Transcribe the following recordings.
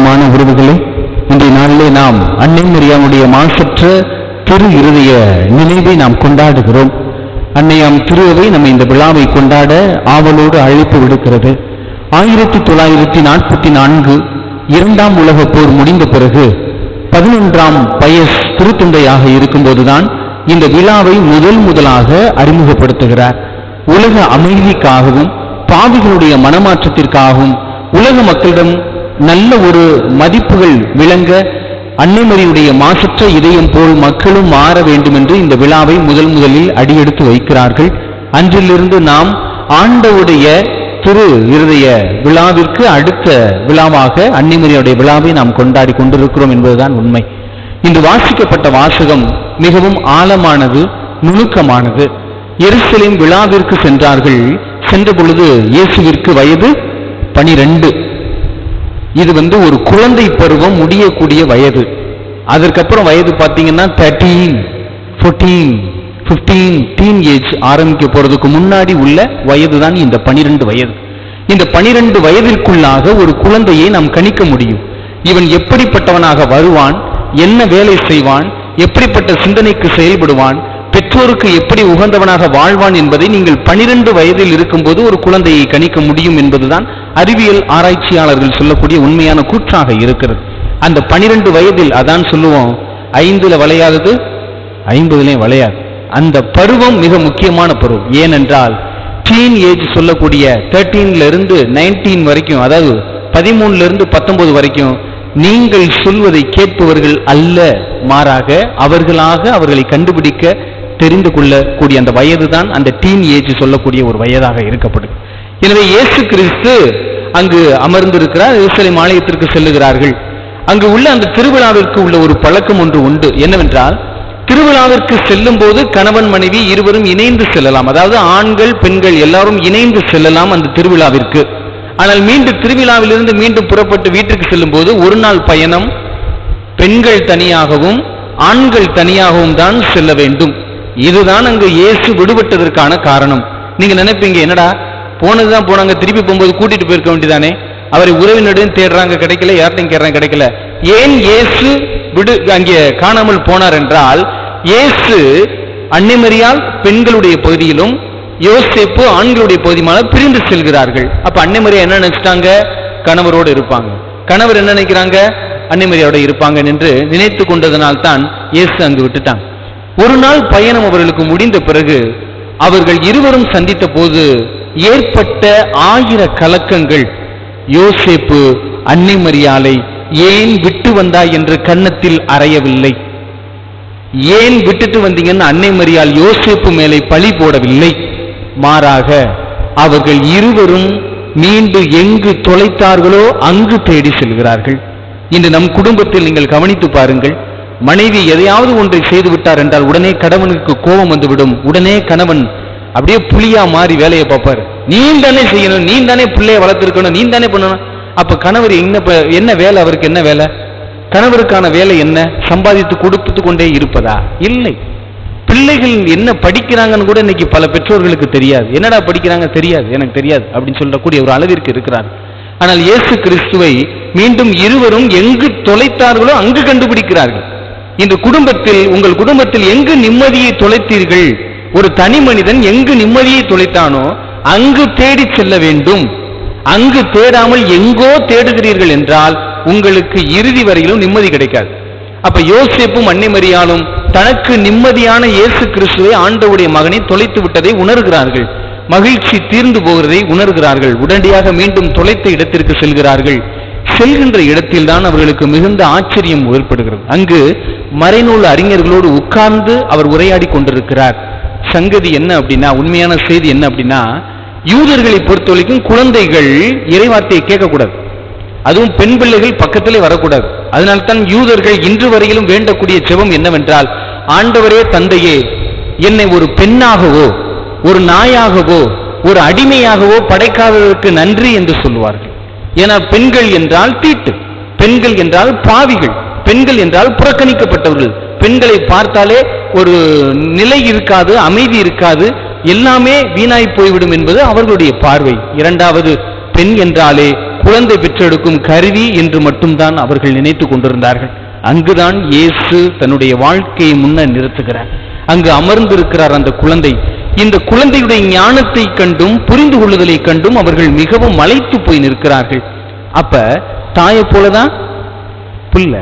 பிரியமான உறவுகளே, இன்றைய நாளிலே நாம் அன்னை மரியாளுடைய மாசற்ற திரு இருதய நினைவை நாம் கொண்டாடுகிறோம். அன்னையாம் திருவை நம்ம இந்த விழாவை கொண்டாட ஆவலோடு அழைப்பு விடுக்கிறது. 1944 இரண்டாம் உலக போர் முடிந்த பிறகு 11ஆம் பயஸ் திருத்தந்தையாக இருக்கும்போதுதான் இந்த விழாவை முதலாக அறிமுகப்படுத்துகிறார். உலக அமைதிக்காகவும் பாவிகளுடைய மனமாற்றத்திற்காகவும் உலக மக்களிடம் நல்ல ஒரு மதிப்புகள் விளங்க அன்னை மரியுடைய மாசற்ற இதயம் போல் மக்களும் மாற வேண்டும் என்று இந்த விழாவை முதலில் அடியெடுத்து வைக்கிறார்கள். அன்றிலிருந்து நாம் ஆண்டவுடைய திரு இருதய விழாவிற்கு அடுத்த விழாவாக அன்னை மரியுடைய விழாவை நாம் கொண்டாடி கொண்டிருக்கிறோம் என்பதுதான் உண்மை. இன்று வாசிக்கப்பட்ட வாசகம் மிகவும் ஆழமானது, நுணுக்கமானது. எருசலேம் விழாவிற்கு சென்றார்கள். சென்ற பொழுது இயேசுவிற்கு வயது 12. இது ஒரு குழந்தை பருவம் முடியக்கூடிய வயது. அதற்கப்புறம் வயது பார்த்தீங்கன்னா 13, 14, 15 டீன் ஏஜ் ஆரம்பிக்க போறதுக்கு முன்னாடி உள்ள வயது தான் இந்த 12 வயது. இந்த 12 வயதிற்குள்ளாக ஒரு குழந்தையை நாம் கணிக்க முடியும். இவன் எப்படிப்பட்டவனாக வருவான், என்ன வேலை செய்வான், எப்படிப்பட்ட சிந்தனைக்கு செயல்படுவான், பெற்றோருக்கு எப்படி உகந்தவனாக வாழ்வான் என்பதை நீங்கள் 12 வயதில் இருக்கும்போது ஒரு குழந்தையை கணிக்க முடியும் என்பதுதான் அறிவியல் ஆராய்ச்சியாளர்கள் சொல்லக்கூடிய உண்மையான கூற்றாக இருக்கிறது. அந்த 12 வயதில் அதான் சொல்லுவோம், 5ல் வளையாதது 50லையும் வளையாது. அந்த பருவம் மிக முக்கியமான பருவம். ஏனென்றால் டீன் ஏஜ் சொல்லக்கூடிய 13ல இருந்து 19 வரைக்கும், அதாவது 13ல இருந்து 19 வரைக்கும் நீங்கள் சொல்வதை கேட்பவர்கள் அல்ல, மாறாக அவர்களாக அவர்களை கண்டுபிடிக்க தெரிந்து கொள்ளக்கூடிய அந்த வயதுதான் அந்த டீன் ஏஜ் சொல்லக்கூடிய ஒரு வயதாக இருக்கப்படுது. எனவே இயேசு கிறிஸ்து அங்கு அமர்ந்திருக்கிறார். எருசலேம் ஆலயத்திற்கு செல்லுகிறார்கள். அங்கு உள்ள அந்த திருவிழாவிற்கு உள்ள ஒரு பழக்கம் ஒன்று உண்டு. என்னவென்றால், திருவிழாவிற்கு செல்லும் போது கணவன் மனைவி இருவரும் இணைந்து செல்லலாம். அதாவது ஆண்கள் பெண்கள் எல்லாரும் இணைந்து செல்லலாம் அந்த திருவிழாவிற்கு. ஆனால் மீண்டும் திருவிழாவிலிருந்து மீண்டும் புறப்பட்டு வீட்டுக்கு செல்லும் போது ஒரு நாள் பயணம், பெண்கள் தனியாகவும் ஆண்கள் தனியாகவும் தான் செல்ல வேண்டும். இதுதான் அங்கு இயேசு விடுபட்டதற்கான காரணம். நீங்க நினைப்பீங்க, என்னடா போனதுதான் போனாங்க, திருப்பி போகும்போது கூட்டிட்டு போயிருக்க வேண்டியதானே, அவரை உறவினரையும் தேடுறாங்க கிடைக்கல, யார்ட்டையும் கேட்றாங்க கிடைக்கல. ஏன் இயேசு அங்கே காணாமல் போனார் என்றால், இயேசு அன்னை மரியாள் பெண்களுடைய பகுதியிலும் யோசேப்பு ஆண்களுடைய பகுதியுமாக பிரிந்து செல்கிறார்கள். அப்ப அன்னை மரியா என்ன நினைச்சிட்டாங்க, கணவரோடு இருப்பாங்க. கணவர் என்ன நினைக்கிறாங்க, அன்னை மரியாவோட இருப்பாங்க என்று நினைத்து கொண்டதனால் தான் இயேசு அங்கு விட்டுட்டாங்க. ஒரு நாள் பயணம் அவர்களுக்கு முடிந்த பிறகு அவர்கள் இருவரும் சந்தித்த போது ஏற்பட்ட 1000 கலக்கங்கள். யோசேப்பு அன்னை மரியாளை ஏன் விட்டு வந்தாய் என்று கன்னத்தில் அறையவில்லை. ஏன் விட்டுட்டு வந்தீங்கன்னு அன்னை மரியாள் யோசேப்பு மேலே பழி போடவில்லை. மாறாக அவர்கள் இருவரும் மீண்டும் எங்கு தொலைத்தார்களோ அங்கு தேடி செல்கிறார்கள். இன்று நம் குடும்பத்தில் நீங்கள் கவனித்து பாருங்கள். மனைவி எதையாவது ஒன்றை செய்து விட்டார் என்றால் உடனே கணவனுக்கு கோபம் வந்துவிடும். உடனே கணவன் அப்படியே புலியா மாறி வேலையை பார்ப்பார். நீ தானே செய்யணும், நீ தானே பிள்ளைய வளர்த்திருக்கணும், நீ தானே பண்ணணும். அப்ப கணவர் என்ன வேலை, அவருக்கு என்ன வேலை? கணவருக்கான வேலை என்ன? சம்பாதித்து கொடுத்து கொண்டே இருப்பதா? இல்லை. பிள்ளைகள் என்ன படிக்கிறாங்கன்னு கூட இன்னைக்கு பல பெற்றோர்களுக்கு தெரியாது. என்னடா படிக்கிறாங்க தெரியாது, எனக்கு தெரியாது அப்படின்னு சொல்லக்கூடிய ஒரு அளவிற்கு இருக்கிறார். ஆனால் இயேசு கிறிஸ்துவை மீண்டும் இருவரும் எங்கு தொலைத்தார்களோ அங்கு கண்டுபிடிக்கிறார்கள். இந்த குடும்பத்தில், உங்கள் குடும்பத்தில் எங்கு நிம்மதியை தொலைத்தீர்கள், ஒரு தனி மனிதன் எங்கு நிம்மதியை தொலைத்தானோ அங்கு தேடி செல்ல வேண்டும். அங்கு தேடாமல் எங்கோ தேடுகிறீர்கள் என்றால் உங்களுக்கு இறுதி வரையிலும் நிம்மதி கிடைக்காது. அப்ப யோசேப்பும் அன்னை மரியாளும் தனக்கு நிம்மதியான இயேசு கிறிஸ்துவை, ஆண்டவருடைய மகனை தொலைத்து விட்டதை உணர்கிறார்கள். மகிழ்ச்சி தீர்ந்து போகிறதை உணர்கிறார்கள். உடனடியாக மீண்டும் தொலைத்த இடத்திற்கு செல்கிறார்கள். செல்கின்ற இடத்தில் தான் அவர்களுக்கு மிகுந்த ஆச்சரியம் ஏற்படுகிறது. அங்கு மறைநூல் அறிஞர்களோடு உட்கார்ந்து அவர் உரையாடி கொண்டிருக்கிறார். சங்கதி என்ன அப்படின்னா, உண்மையான செய்தி என்ன அப்படின்னா, யூதர்களை பொறுத்த வரைக்கும் குழந்தைகள் இறைவார்த்தையை கேட்கக்கூடாது, அதுவும் பெண் பிள்ளைகள் பக்கத்திலே வரக்கூடாது. அதனால்தான் யூதர்கள் இன்று வரையிலும் வேண்டக்கூடிய ஜெபம் என்னவென்றால், ஆண்டவரே தந்தையே, என்னை ஒரு பெண்ணாகவோ ஒரு நாயாகவோ ஒரு அடிமையாகவோ படைக்காததற்கு நன்றி என்று சொல்லுவார்கள். ஏன்னா பெண்கள் என்றால் தீட்டு, பெண்கள் என்றால் பாவிகள், பெண்கள் என்றால் புறக்கணிக்கப்பட்டவர்கள். பெண்களை பார்த்தாலே ஒரு நிலை இருக்காது, அமைதி இருக்காது, எல்லாமே வீணாய் போய்விடும் என்பது அவர்களுடைய பார்வை. இரண்டாவது, பெண் என்றாலே குழந்தை பெற்றெடுக்கும் கருவி என்று மட்டும்தான் அவர்கள் நினைத்து கொண்டிருந்தார்கள். அங்குதான் இயேசு தன்னுடைய வாழ்க்கையை முன்னர் நிறுத்துகிறார். அங்கு அமர்ந்திருக்கிறார் அந்த குழந்தை. இந்த குழந்தையுடைய ஞானத்தை கண்டும் புரிந்து கொள்ளுதலை கண்டும் அவர்கள் மிகவும் மலைத்து போய் நிற்கிறார்கள். அப்ப தாயை போலதான் புல்ல,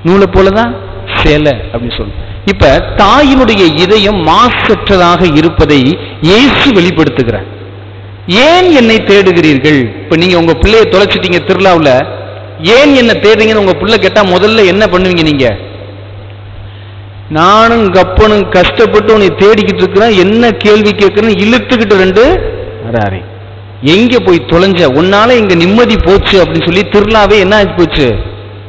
நூலை போலதான் சேலை அப்படின்னு சொல்லு. இப்ப தாயினுடைய இதயம் மாசற்றதாக இருப்பதை இயேசு வெளிப்படுத்துகிறார். ஏன் என்னை தேடுகிறீர்கள்? இப்ப நீங்க உங்க பிள்ளைய தொலைச்சிட்டீங்க திருவிழாவுல, ஏன் என்ன தேடுறீங்கன்னு உங்க பிள்ளை கேட்டா முதல்ல என்ன பண்ணுவீங்க? நீங்க, நானும் கப்பனும் கஷ்டப்பட்டு உன்னை தேடிக்கிட்டு இருக்கிறேன், என்ன கேள்வி கேட்கிறேன்னு இழுத்துக்கிட்டு ரெண்டு அராரி எங்க போய் தொலைஞ்ச, உன்னால இங்க நிம்மதி போச்சு அப்படின்னு சொல்லி திருவிழாவே என்ன ஆகி போச்சு,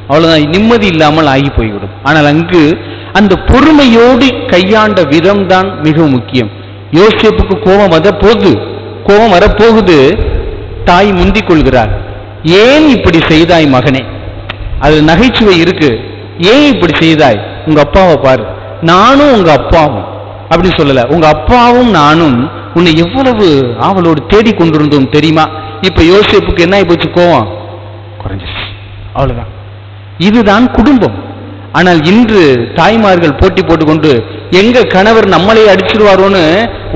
அவ்வளவுதான், நிம்மதி இல்லாமல் ஆகி போய்விடும். ஆனால் அங்கு அந்த பொறுமையோடு கையாண்ட விதம் தான் மிக முக்கியம். யோசேப்புக்கு கோபம் வரப்போகுது, தாய் முந்திக் கொள்கிறார். ஏன் இப்படி செய்தாய் மகனே? அது நகைச்சுவை இருக்கு. ஏன் இப்படி செய்தாய்? உங்க அப்பாவை பாரு, நானும் உங்க அப்பாவும் அப்படி சொல்லல, உங்க அப்பாவும் நானும் உன்னை எவ்வளவு ஆவலோடு தேடிக் கொண்டிருந்தோம் தெரியுமா? இப்ப யோசேப்புக்கு என்ன ஆகி போச்சு? கோபம் குறைஞ்சிச்சு, அவ்வளவுதான். இதுதான் குடும்பம். ஆனால் இன்று தாய்மார்கள் போட்டி போட்டுக்கொண்டு எங்க கணவர் நம்மளே அடிச்சிருவாரோன்னு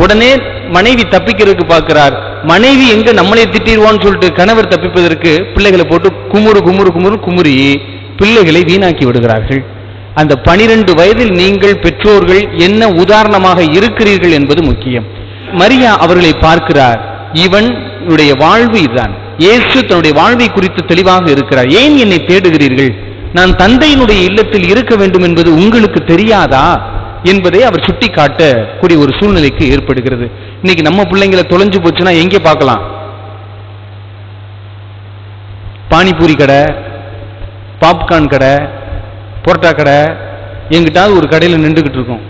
உடனே மனைவி தப்பிக்கிறதுக்கு பார்க்கிறார். மனைவி எங்க நம்மளே திட்டிடுவான்னு சொல்லிட்டு கணவர் தப்பிப்பதற்கு பிள்ளைகளை போட்டு குமுறி பிள்ளைகளை வீணாக்கி விடுகிறார்கள். அந்த 12 வயதில் நீங்கள் பெற்றோர்கள் என்ன உதாரணமாக இருக்கிறீர்கள் என்பது முக்கியம். மரியா அவர்களை பார்க்கிறார். இவனுடைய வாழ்வு இதுதான். இயேசு தன்னுடைய வாழ்வை குறித்து தெளிவாக இருக்கிறார். ஏன் என்னை தேடுகிறீர்கள்? நான் தந்தையினுடைய இல்லத்தில் இருக்க வேண்டும் என்பது உங்களுக்கு தெரியாதா என்பதை அவர் சுட்டி காட்டக்கூடிய ஒரு சூழ்நிலைக்கு ஏற்படுகிறது. இன்னைக்கு நம்ம பிள்ளைங்களை தொலைஞ்சு போச்சுன்னா எங்கே பார்க்கலாம்? பானிபூரி கடை, பாப்கார்ன் கடை, புரோட்டா கடை, எங்கிட்டாவது ஒரு கடையில் நின்றுகிட்டு இருக்கும்.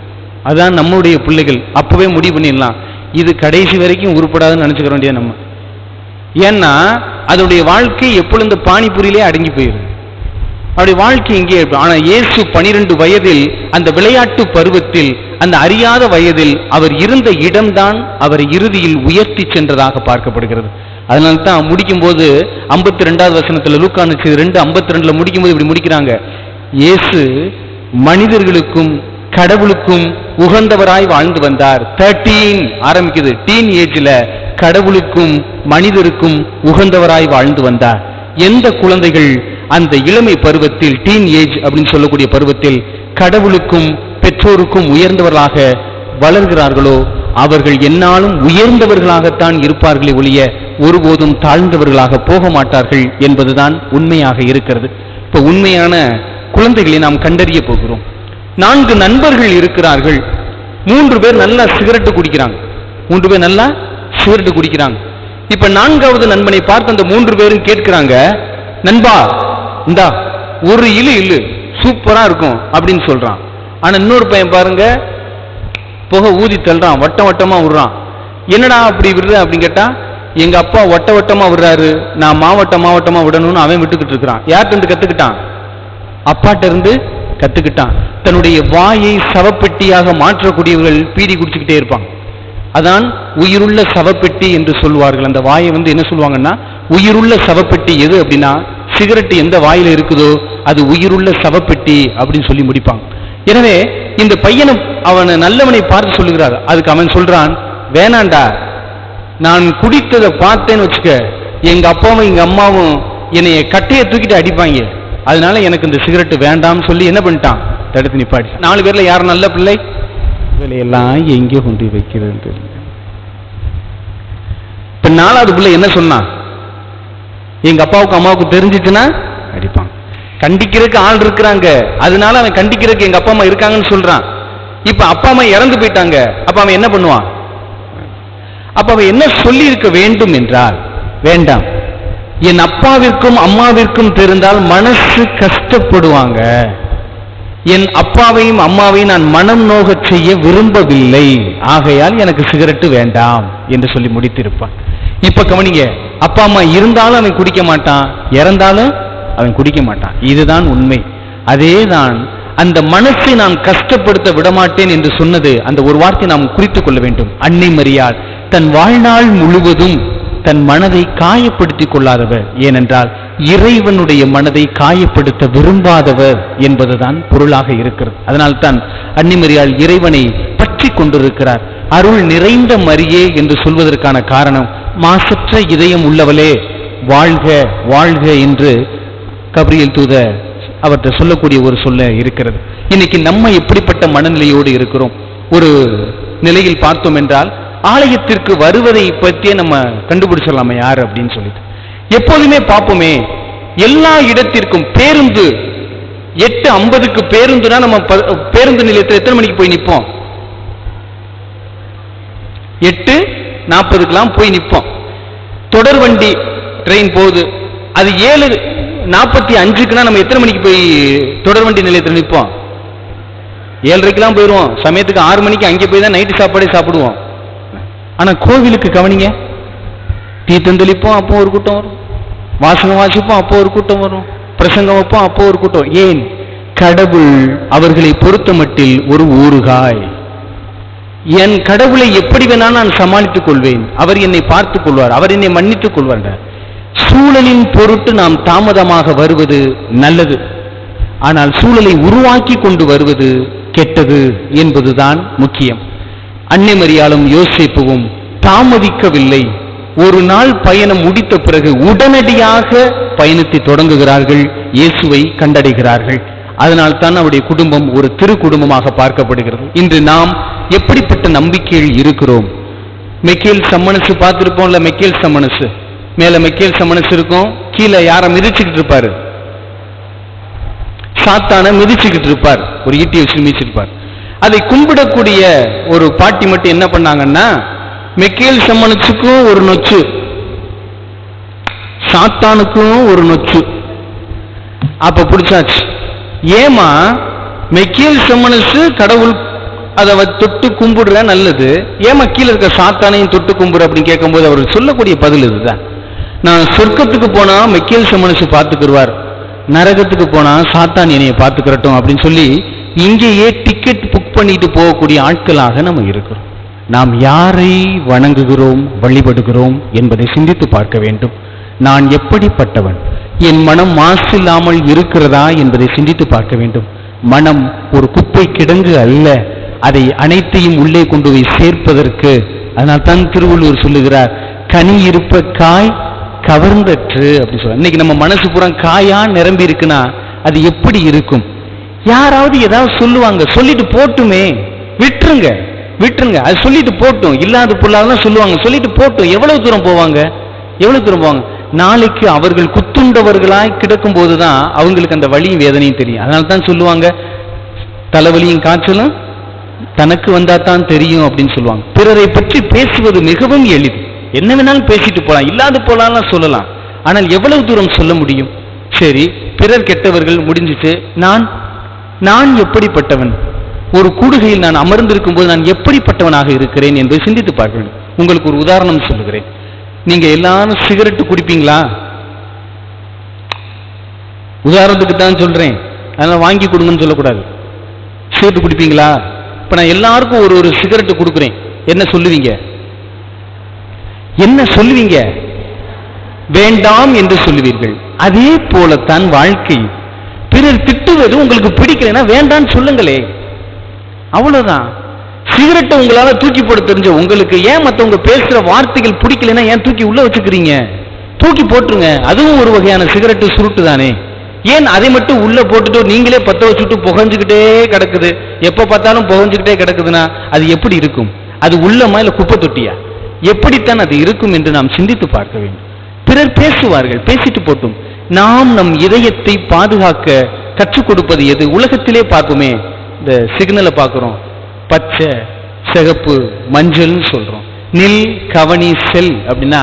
அதான் நம்முடைய பிள்ளைகள். அப்பவே முடிவு பண்ணிடலாம், இது கடைசி வரைக்கும் உருப்படாதுன்னு நினைச்சுக்க வேண்டியது நம்ம. ஏன்னா அதனுடைய வாழ்க்கை எப்பொழுது இந்த பானிபூரியிலே அடங்கி போயிருக்கு. அவருடைய வாழ்க்கை இங்கே. ஆனா இயேசு 12 வயதில், அந்த விளையாட்டு பருவத்தில், அந்த அறியாத வயதில் அவர் இருந்த இடம்தான் அவரை இறுதியில் உயர்த்தி சென்றதாக பார்க்கப்படுகிறது. அதனால தான் முடிக்கும் போது 52வது வசனத்துல, லூக்கா 2:52 முடிக்கும் போது இப்படி முடிக்கிறாங்க, இயேசு மனிதர்களுக்கும் கடவுளுக்கும் உகந்தவராய் வாழ்ந்து வந்தார். 13 ஆரம்பிக்குது, டீன் ஏஜ்ல கடவுளுக்கும் மனிதருக்கும் உகந்தவராய் வாழ்ந்து வந்தார். எந்த குழந்தைகள் அந்த இளமை பருவத்தில், டீன் ஏஜ் அப்படின்னு சொல்லக்கூடிய பருவத்தில் கடவுளுக்கும் பெற்றோருக்கும் உயர்ந்தவர்களாக வளர்கிறார்களோ அவர்கள் என்னாலும் உயர்ந்தவர்களாகத்தான் இருப்பார்களே ஒழிய ஒருபோதும் தாழ்ந்தவர்களாக போக மாட்டார்கள் என்பதுதான் உண்மையாக இருக்கிறது. இப்ப உண்மையான குழந்தைகளை நாம் கண்டறிய போகிறோம். 4 நண்பர்கள் இருக்கிறார்கள். 3 பேர் நல்லா சிகரெட்டு குடிக்கிறாங்க. 3 பேர் நல்லா சிகரெட்டு குடிக்கிறாங்க. இப்ப 4வது நண்பனை பார்த்து அந்த 3 பேரும் கேட்கிறாங்க, நண்பா இந்தா ஒரு இழு சூப்பரா இருக்கும் அப்படின்னு சொல்றான். ஆனா இன்னொரு பையன் பாருங்க, புகை ஊதி தள்ளுறான், வட்டம் வட்டமா விடுறான். என்னடா அப்படி விடுற அப்படின்னு கேட்டா, எங்க அப்பா வட்ட வட்டமா விடுறாரு, நான் மாவட்டமா விடணும்னு அவன் விட்டுக்கிட்டு இருக்கிறான். யார்கிட்ட இருந்து கத்துக்கிட்டான்? அப்பாட்ட இருந்து கத்துக்கிட்டான். தன்னுடைய வாயை சவப்பெட்டியாக மாற்றக்கூடியவர்கள் பீடி குடிச்சுக்கிட்டே இருப்பாங்க. அதான் உயிருள்ள சவப்பெட்டி என்று சொல்வார்கள். அந்த வாயை என்ன சொல்லுவாங்கன்னா, உயிருள்ள சவப்பெட்டி எது அப்படின்னா, சிகரெட்டு எந்த வாயில இருக்குதோ அது உயிருள்ள சவப்பெட்டி அப்படின்னு சொல்லி முடிப்பாங்க. எனவே இந்த பையனை, அவனை நல்லவனை பார்த்து சொல்லுகிறார். அதுக்கு அவன் சொல்றான், வேணாண்டா, நான் குடித்ததை பார்த்தேன்னு வச்சுக்க, எங்க அப்பாவும் எங்க அம்மாவும் என்னைய கட்டையை தூக்கிட்டு அடிப்பாங்க, அதனால எனக்கு இந்த சிகரெட்டு வேண்டாம்னு சொல்லி என்ன பண்ணிட்டான், தடுத்து நிப்பாடி. 4 பேர்ல யார் நல்ல பிள்ளை? எல்லாம் எங்கே கொண்டு வைக்கிறது தெரியல. இப்ப 4வது பிள்ளை என்ன சொன்னான், எங்க அப்பாவுக்கு அம்மாவுக்கு தெரிஞ்சிச்சுன்னா அடிப்பாங்க. கண்டிக்கிறதுக்கு ஆள் இருக்கிறாங்க, அதனால அவன் கண்டிக்கிறதுக்கு எங்க அப்பா அம்மா இருக்காங்கன்னு சொல்றான். இப்ப அப்பா அம்மா இறந்து போயிட்டாங்க, அப்ப அவன் என்ன பண்ணுவான்? அப்ப அவன் என்ன சொல்லி இருக்க வேண்டும் என்றால், வேண்டாம், என் அப்பாவிற்கும் அம்மாவிற்கும் தெரிந்தால் மனசு கஷ்டப்படுவாங்க, என் அப்பாவையும் அம்மாவையும் நான் மனம் நோக செய்ய விரும்பவில்லை, ஆகையால் எனக்கு சிகரெட்டு வேண்டாம் என்று சொல்லி முடித்திருப்பான். இப்ப கவனிங்க, அப்பா அம்மா இருந்தாலும் அவன் குடிக்க மாட்டான், இறந்தாலும் அவன் குடிக்க மாட்டான். இதுதான் உண்மை. அதேதான் அந்த மனசை நான் கஷ்டப்படுத்த விடமாட்டேன் என்று சொன்னது. அந்த ஒரு வார்த்தை நாம் குறித்துக் கொள்ள வேண்டும். அன்னை மரியாள் தன் வாழ்நாள் முழுவதும் தன் மனதை காயப்படுத்திக் கொள்ளாதவர். ஏனென்றால் இறைவனுடைய மனதை காயப்படுத்த விரும்பாதவர் என்பதுதான் பொருளாக இருக்கிறது. அதனால்தான் அன்னை மரியாள் இறைவனை பற்றி கொண்டிருக்கிறார். அருள் நிறைந்த மரியே என்று சொல்வதற்கான காரணம், மாசற்ற இதயம் உள்ளவளே வாழ்க வாழ்க என்று கபிரியேல் தூதர் அவர்கிட்ட சொல்லக்கூடிய ஒரு சொல்ல இருக்கிறது. இன்னைக்கு நம்ம எப்படிப்பட்ட மனநிலையோடு இருக்கிறோம்? ஒரு நிலையில் பார்த்தோம் என்றால், ஆலயத்திற்கு வருவதை பற்றியே நம்ம கண்டுபிடிச்சிடலாமா யார் அப்படின்னு சொல்லிட்டு. எப்போதுமே பார்ப்போமே, எல்லா இடத்திற்கும் பேருந்து 8:50க்கு பேருந்துனா நம்ம பேருந்து நிலையத்தில் எத்தனை மணிக்கு போய் நிற்போம்? 8:40க்கெல்லாம் போய் நிற்போம். தொடர் வண்டி ட்ரெயின் போகுது, அது 7:45க்குனா நம்ம எத்தனை மணிக்கு போய் தொடர் வண்டி நிலையத்தில் நிற்போம்? 7:30க்கெல்லாம் போயிடுவோம். சமயத்துக்கு 6 மணிக்கு அங்கே போய் தான் நைட்டு சாப்பாடே சாப்பிடுவோம். ஆனா கோவிலுக்கு கவனிங்க, தீர்த்தந்தளிப்போம், அப்போ ஒரு கூட்டம் வரும். வாசகம் வாசிப்போம், அப்போ ஒரு கூட்டம் வரும். பிரசங்கம் வைப்போம், அப்போ ஒரு கூட்டம். ஏன்? கடவுள் அவர்களை பொறுத்த மட்டில் ஒரு ஊறுகாய். என் கடவுளை எப்படி வேணாலும் நான் சமாளித்துக் கொள்வேன், அவர் என்னை பார்த்துக் கொள்வார், அவர் என்னை மன்னித்துக் கொள்வார். சூழலின் பொருட்டு நாம் தாமதமாக வருவது நல்லது, ஆனால் சூழலை உருவாக்கி கொண்டு வருவது கெட்டது என்பதுதான் முக்கியம். அன்னை மரியாளும் யோசேப்புவும் தாமதிக்கவில்லை. ஒரு நாள் பயணம் முடித்த பிறகு உடனடியாக பயணத்தை தொடங்குகிறார்கள், இயேசுவை கண்டடைகிறார்கள். அதனால் தான் அவருடைய குடும்பம் ஒரு திரு குடும்பமாக பார்க்கப்படுகிறது. இன்று நாம் எப்படிப்பட்ட நம்பிக்கையில் இருக்கிறோம்? மெக்கேல் சம்மனசு பார்த்திருப்போம்ல, மெக்கேல் சம்மனசு மேல மெக்கேல் சம்மனசு இருக்கும், கீழே யாரை மிதிச்சுக்கிட்டு இருப்பாரு? சாத்தான மிதிச்சுக்கிட்டு இருப்பார், ஒரு ஈட்டி வச்சு மிதிச்சிருப்பார். அதை கும்பிடக்கூடிய ஒரு பாட்டி மட்டும் என்ன பண்ணாங்கன்னா, மெக்கேல் சம்மனசுக்கும் ஒரு நொச்சு, சாத்தானுக்கும் ஒரு நொச்சு. அப்ப பிடிச்சாச்சு. ஏமா மெக்கேல் சம்மனசு கடவுள் அதை தொட்டு கும்பிடுற நல்லது, ஏமா கீழே இருக்க சாத்தானையும் தொட்டு கும்பிடு அப்படின்னு கேட்கும்போது அவர் சொல்லக்கூடிய பதில் இதுதான். நான் சொர்க்கத்துக்கு போனா மெக்கேல் சம்மனசு பார்த்துக்கிடுவார், நரகத்துக்கு போனா சாத்தான் என்னைய பார்த்துக்கிறட்டும் அப்படின்னு சொல்லி இங்கேயே டிக்கெட் புக் பண்ணிட்டு போகக்கூடிய ஆட்களாக நம்ம இருக்கிறோம். நாம் யாரை வணங்குகிறோம், வழிபடுகிறோம் என்பதை சிந்தித்து பார்க்க வேண்டும். நான் எப்படிப்பட்டவன்? என் மனம் மாசு இல்லாமல் இருக்கிறதா என்பதை சிந்தித்து பார்க்க வேண்டும். மனம் ஒரு குப்பை கிடங்கு அல்ல, அதை அனைத்தையும் உள்ளே கொண்டு போய் சேர்ப்பதற்கு. அதனால் தான் திருவள்ளுவர் சொல்லுகிறார், கனி இருப்ப காய் கவர்ந்தற்று அப்படி சொல்ல. இன்னைக்கு நம்ம மனசு பூரா காயா நிரம்பி இருக்குன்னா அது எப்படி இருக்கும்? யாராவது ஏதாவது சொல்லுவாங்க, சொல்லிட்டு போட்டுமே, விட்டுருங்க விட்டுருங்க, அது சொல்லிட்டு போட்டும். இல்லாத பொருளாதான் சொல்லுவாங்க, சொல்லிட்டு போட்டும். எவ்வளவு தூரம் போவாங்க? எவ்வளவு தூரம் போவாங்க? நாளைக்கு அவர்கள் குத்துண்டவர்களாய் கிடக்கும் போதுதான் அவங்களுக்கு அந்த வலியும் வேதனையும் தெரியும். அதனால தான் சொல்லுவாங்க, தலைவலியும் காய்ச்சலும் தனக்கு வந்தா தான் தெரியும் அப்படின்னு சொல்லுவாங்க. பிறரை பற்றி பேசுவது மிகவும் எளிது, என்ன வேணாலும் பேசிட்டு போலாம், இல்லாத போலாம் சொல்லலாம். ஆனால் எவ்வளவு தூரம் சொல்ல முடியும்? சரி, பிறர் கெட்டவர்கள் முடிஞ்சிச்சு, நான் எப்படிப்பட்டவன்? ஒரு கூடுகையில் நான் அமர்ந்திருக்கும் போது நான் எப்படிப்பட்டவனாக இருக்கிறேன் என்பதை சிந்தித்து பார்க்க வேண்டும். உங்களுக்கு ஒரு உதாரணம் சொல்லுகிறேன். நீங்க எல்லாரும் சிகரெட்டு குடிப்பீங்களா? உதாரணத்துக்கு தான் சொல்றேன், அதனால வாங்கி கொடுங்கன்னு சொல்லக்கூடாது. சிகரெட்டு குடிப்பீங்களா? இப்ப நான் எல்லாருக்கும் ஒரு சிகரெட்டு கொடுக்குறேன், என்ன சொல்லுவீங்க? என்ன சொல்லுவீங்க? வேண்டாம் என்று சொல்லுவீர்கள். அதே போலத்தான் வாழ்க்கை. பிறர் திட்டுவது உங்களுக்கு பிடிக்கலைன்னா வேண்டான்னு சொல்லுங்களே, அவ்வளவுதான். சிகரெட்டை உங்களால தூக்கி போட தெரிஞ்ச உங்களுக்கு ஏன் மற்றவங்க பேசுற வார்த்தைகள் பிடிக்கலைன்னா ஏன் தூக்கி உள்ள வச்சுக்கிறீங்க? தூக்கி போட்டுருங்க, அதுவும் ஒரு வகையான சிகரெட்டு சுருட்டு தானே. ஏன் அதை மட்டும் உள்ள போட்டுட்டு நீங்களே பத்த வச்சுட்டு புகஞ்சுக்கிட்டே கிடக்குது? எப்ப பார்த்தாலும் புகஞ்சுக்கிட்டே கிடக்குதுன்னா அது எப்படி இருக்கும்? அது உள்ளமா இல்ல குப்பை தொட்டியா? எப்படித்தான் அது இருக்கும் என்று நாம் சிந்தித்து பார்க்க வேண்டும். பிறர் பேசுவார்கள், பேசிட்டு போட்டும். நாம் நம் இதயத்தை பாதுகாக்க கற்றுக் கொடுப்பது எது? உலகத்திலே பார்ப்போமே, இந்த சிக்னலை பார்க்கிறோம், பச்சை சிகப்பு மஞ்சள்னு சொல்றோம். நில் கவனி செல் அப்படின்னா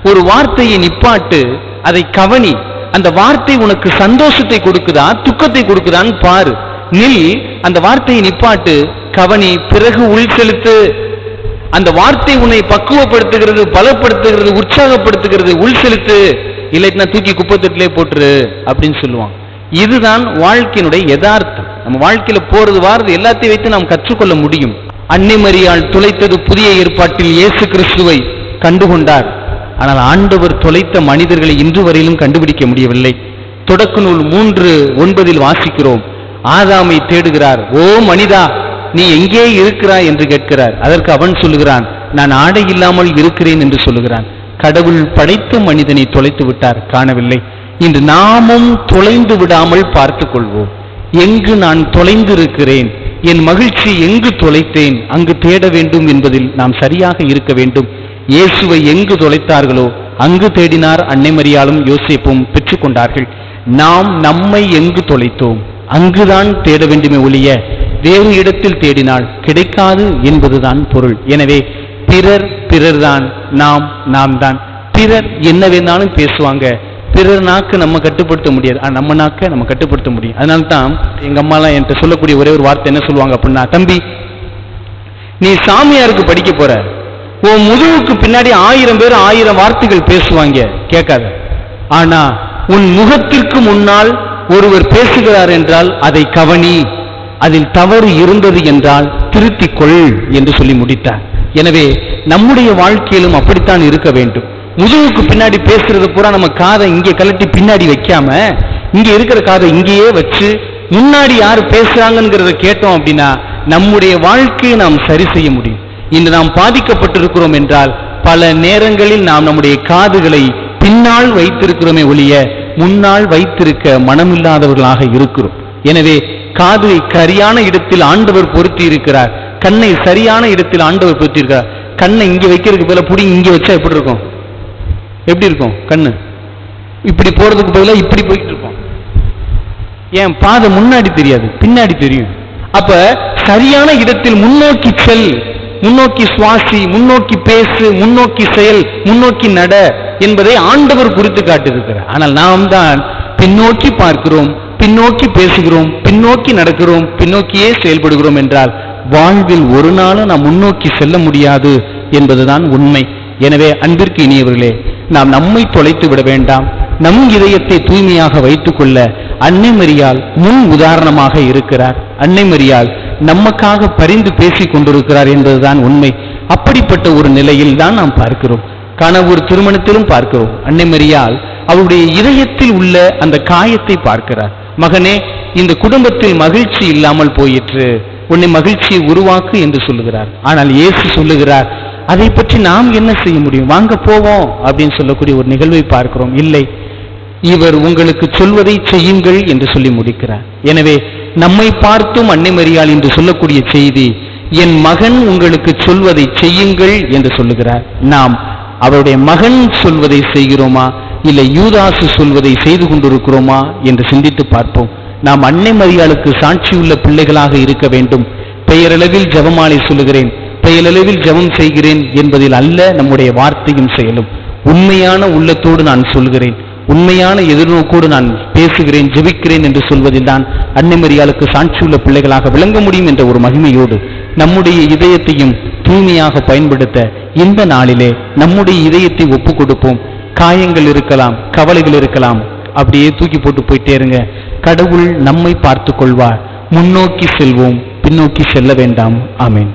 ஒரு வார்த்தையை நிப்பாட்டு, அதை கவனி. அந்த வார்த்தை உனக்கு சந்தோஷத்தை கொடுக்குதா துக்கத்தை கொடுக்குதான்னு பாரு. நில், அந்த வார்த்தையை நிப்பாட்டு, கவனி, பிறகு உள் செலுத்து. அந்த வார்த்தை உன்னை பக்குவப்படுத்துகிறது, பலப்படுத்துகிறது, உற்சாகப்படுத்துகிறது, உள் செலுத்து. இல்லைன்னா தூக்கி குப்பத்தட்டிலே போட்டுரு அப்படின்னு சொல்லுவாங்க. இதுதான் வாழ்க்கையினுடைய யதார்த்தம். நம்ம வாழ்க்கையில போறது வாரது எல்லாத்தையும் வைத்து நாம் கற்றுக்கொள்ள முடியும். அன்னை மரியாள் துளைத்தது புதிய ஏற்பாட்டில் இயேசு கிறிஸ்துவை கண்டுகொண்டார். ஆனால் ஆண்டவர் தொலைத்த மனிதர்களை இன்று வரையிலும் கண்டுபிடிக்க முடியவில்லை. தொடக்க நூல் 3:9 வாசிக்கிறோம். ஆதாமை தேடுகிறார். ஓ மனிதா, நீ எங்கே இருக்கிறாய் என்று கேட்கிறார். அதற்கு அவன் சொல்லுகிறான், நான் ஆடை இல்லாமல் இருக்கிறேன் என்று சொல்லுகிறான். கடவுள் படைத்த மனிதனை தொலைத்து விட்டார், காணவில்லை. இன்று நாமும் தொலைந்து விடாமல் பார்த்துக் கொள்வோம். எங்கு நான் தொலைந்து இருக்கிறேன், என் மகிழ்ச்சி எங்கு தொலைத்தேன், அங்கு தேட வேண்டும் என்பதில் நாம் சரியாக இருக்க வேண்டும். இயேசுவை எங்கு தொலைத்தார்களோ அங்கு தேடினார் அன்னை மரியாளும் யோசேப்பும் பெற்றுக்கொண்டார்கள். நாம் நம்மை எங்கு தொலைத்தோம் அங்குதான் தேட வேண்டுமே ஒழிய வேறு இடத்தில் தேடினால் கிடைக்காது என்பதுதான் பொருள். எனவே பிறர் தான், நாம் தான். பிறர் என்ன வேணாலும் பேசுவாங்க, பிறர் நாக்கு நம்ம கட்டுப்படுத்த முடியாது, நம்ம நாக்க நம்ம கட்டுப்படுத்த முடியும். அதனால தான் எங்க அம்மாலாம் என்கிட்ட சொல்லக்கூடிய ஒரே ஒரு வார்த்தை என்ன சொல்லுவாங்க அப்படின்னா, தம்பி நீ சாமியாருக்கு படிக்க போற, உன் முதுகுக்கு பின்னாடி 1000 பேர் 1000 வார்த்தைகள் பேசுவாங்க, கேட்காத. ஆனா உன் முகத்திற்கு முன்னால் ஒருவர் பேசுகிறார் என்றால் அதை கவனி, அதில் தவறு இருந்தது என்றால் திருத்திக் கொள் என்று சொல்லி முடித்தார். எனவே நம்முடைய வாழ்க்கையிலும் அப்படித்தான் இருக்க வேண்டும். முதுகுக்கு பின்னாடி பேசுறது பூரா நம்ம காதை இங்கே கலட்டி பின்னாடி வைக்காம இங்க இருக்கிற காதை இங்கேயே வச்சு முன்னாடி யாரு பேசுறாங்கிறத கேட்டோம் அப்படின்னா நம்முடைய வாழ்க்கையை நாம் சரி செய்ய முடியும். இன்று நாம் பாதிக்கப்பட்டிருக்கிறோம் என்றால் பல நேரங்களில் நாம் நம்முடைய காதுகளை பின்னால் வைத்திருக்கிறோமே ஒழிய முன்னால் வைத்திருக்க மனமில்லாதவர்களாக இருக்கிறோம். எனவே காதை சரியான இடத்தில் ஆண்டவர் பொருத்தி இருக்கிறார், கண்ணை சரியான இடத்தில் ஆண்டவர் பொருத்தி இருக்கிறார். கண்ணை இங்க வைக்கிறதுக்கு பதிலாக புடி இங்க வச்சா எப்படி இருக்கும்? எப்படி இருக்கும்? கண்ணு இப்படி போறதுக்கு பதிலாக இப்படி போயிட்டு இருக்கும். ஏன் பாதை முன்னாடி தெரியாது, பின்னாடி தெரியும். அப்ப சரியான இடத்தில் முன்னோக்கி செல், முன்னோக்கி சுவாசி, முன்னோக்கி பேசு, முன்னோக்கி செயல், முன்னோக்கி நட என்பதை ஆண்டவர் குறித்து காட்டியிருக்கிறார். ஆனால் நாம் தான் பின்னோக்கி பார்க்கிறோம், பின்னோக்கி பேசுகிறோம், பின்னோக்கி நடக்கிறோம், பின்னோக்கியே செயல்படுகிறோம் என்றால் வாழ்வில் ஒரு நாளும் நாம் முன்னோக்கி செல்ல முடியாது என்பதுதான் உண்மை. எனவே அன்பிற்கு இனியவர்களே, நாம் நம்மை தொலைத்து விட வேண்டாம். நம் இதயத்தை தூய்மையாக வைத்துக் கொள்ள அன்னை மரியாள் முன் உதாரணமாக இருக்கிறார். அன்னை மரியாள் நமக்காக பரிந்து பேசிக் கொண்டிருக்கிறார் என்பதுதான் உண்மை. அப்படிப்பட்ட ஒரு நிலையில் தான் நாம் பார்க்கிறோம். கணவர் திருமணத்திலும் பார்க்கிறோம். அன்னை மரியாள் அவருடைய இதயத்தில் உள்ள அந்த காயத்தை பார்க்கிறார். மகனே, இந்த குடும்பத்தில் மகிழ்ச்சி இல்லாமல் போயிற்று, உன்னை மகிழ்ச்சியை உருவாக்கு என்று சொல்லுகிறார். ஆனால் இயேசு சொல்லுகிறார், அதை பற்றி நாம் என்ன செய்ய முடியும், வாங்க போவோம் அப்படின்னு சொல்லக்கூடிய ஒரு நிகழ்வை பார்க்கிறோம். இல்லை, இவர் உங்களுக்கு சொல்வதை செய்யுங்கள் என்று சொல்லி முடிக்கிறார். எனவே நம்மை பார்த்தும் அன்னை மரியாள் என்று சொல்லக்கூடிய செய்தி, என் மகன் உங்களுக்கு சொல்வதை செய்யுங்கள் என்று சொல்லுகிறார். நாம் அவருடைய மகன் சொல்வதை செய்கிறோமா, இல்லை யூதாசு சொல்வதை செய்து கொண்டிருக்கிறோமா என்று சிந்தித்து பார்ப்போம். நாம் அன்னை மரியாளுக்கு சாட்சியுள்ள பிள்ளைகளாக இருக்க வேண்டும். பெயரளவில் ஜெபமாலை சொல்லுகிறேன், பெயரளவில் ஜெபம் செய்கிறேன் என்பதில் அல்ல நம்முடைய வார்த்தையும் செயலும். உண்மையான உள்ளத்தோடு நான் சொல்கிறேன், உண்மையான எதிர்நோக்கோடு நான் பேசுகிறேன், ஜெபிக்கிறேன் என்று சொல்வதில் தான் அன்னை மரியாளுக்கு சாட்சியுள்ள பிள்ளைகளாக விளங்க முடியும் என்ற ஒரு மகிமையோடு நம்முடைய இதயத்தையும் தூய்மையாக பயன்படுத்த இந்த நாளிலே நம்முடைய இதயத்தை ஒப்புக் கொடுப்போம். காயங்கள் இருக்கலாம், கவலைகள் இருக்கலாம், அப்படியே தூக்கி போட்டு போயிட்டே இருங்க. கடவுள் நம்மை பார்த்து கொள்வார். முன்னோக்கி செல்வோம், பின்னோக்கி செல்ல வேண்டாம். ஆமென்.